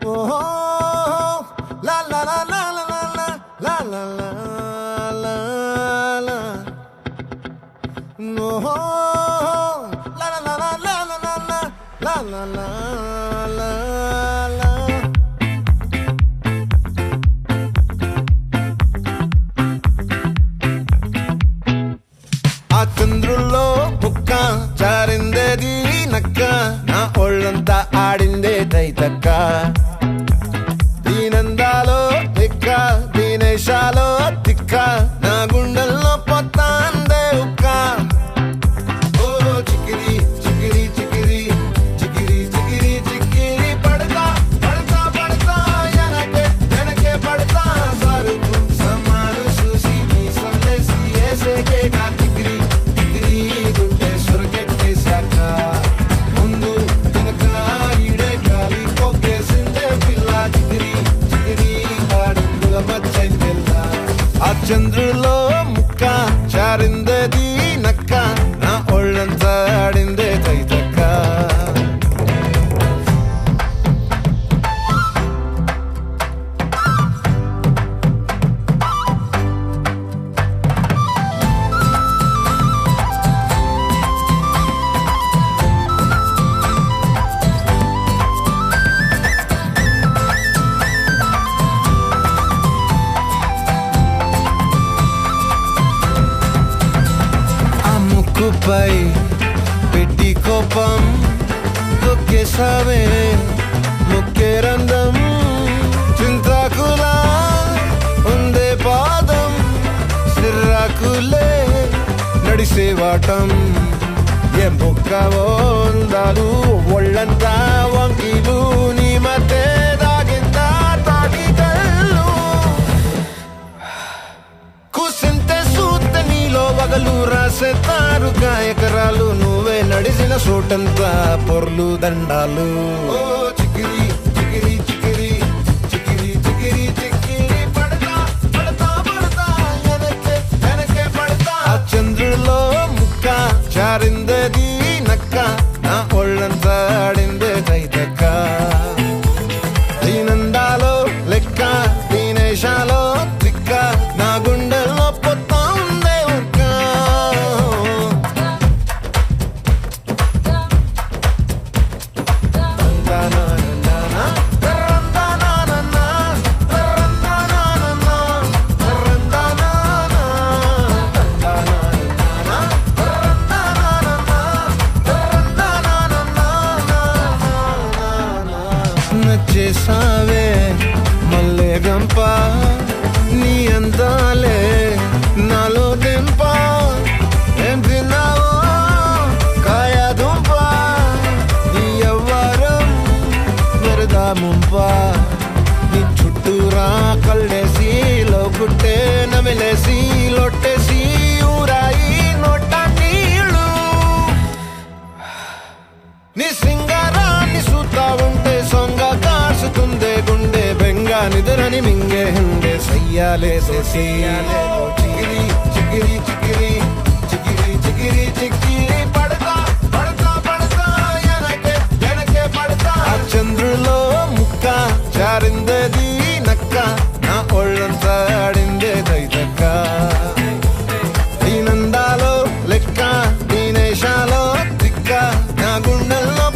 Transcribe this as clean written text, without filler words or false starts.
Oh, la la la la la la la la la la la. No, la la la la la la la la la la la la. ఆ చంద్రుల్లో బుక్క జారిందేది నక్క నా ఒళ్ళంతా ఆడిందే తైతక్క దీనందాలో తిక్క దీనేశాలో తిక్క నా గుండెల్లో పొత్తాందే ఉక్క ఓ చికిరి చికిరి చికిరి చికిరి చికిరి చికిరి పడతా పడతా పడతా ఎనకే ఎనకే పడతా సరుకు సమాను చూసి నీ సందేశి ఏసేకే కా చికిరి చికిరి గుండె సురకెట్టేశాక ముందు వెనక ఈడే గాలి కొక్కేసిందే పిల్ల చికిరి చికిరి ఆడుగుల మచ్చందెల్ల ఆ చంద్రులో ముక్క చారిందేది నక్క నా ఒళ్ళంతా ఆడిందే తైతక్క ఆ ముక్కుపై పెట్టి కోపం తొక్కేసావే ముక్కే రంధ్రం చింతాకులా ఉందే పాదం సిర్రాకులే నడిసేవాటం ఏ బొక్కవో అందాలు ఒళ్ళంతా వంకీలు నీ మధ్య దాగిందా తాటి కళ్ళు కూసింతే సూత్తే నీలో వగలు రాసేతారు గాయకరాలు నువ్వే నడిసిన చోటంతా పొర్లు దండాలు ఓ చికిరి చికిరి చికిరి చికిరి చికిరి చికిరి పడతా పడతా పడతా ఎనకే ఎనకే పడతా ఆ చంద్రులో ముక్క చారిందేది నక్క నా ఒళ్ళంతా ఆడిందే తైతక్క దీనందాలో లెక్క దీనేశాలో తిక్క నా గుండెల్లో పొత్తా ఉందే ఉక్క తందనాననా, తరందనాననా, తరందనాననా, తరందనానా, తందనాననా, తరందనాననా, తరందనాననా. నచ్చేసావే మల్లె గంప నీ అందాలే నాలో దింప ఏం తిన్నావో కాయ దుంప నీ ఎవ్వరం వరదా ముంప నీ చుట్టూరా కళ్ళేసి లోకుట్టే నమిలేసి లొట్టేసి ఊరాయి నోట నీళ్ళు నీ సింగారాన్ని చూతా ఉంటే సొంగ కాసుతుందే గుండె బెంగ నిద్రని మింగే హండే సయ్యాలే సయ్యాలే చిగిరి చిగిరి చిగిరి చిగిరి చిగిరి చిగిరి పడతా పడతా పడతా ఎనకే ఎనకే పడతా ఆ చంద్రులో ముక్క చారిందేది నక్క నా ఒళ్ళంతా ఆడిందే తైతక్క దీనందాలో లెక్క దీనేశాలో తిక్క నా గుండెల్లో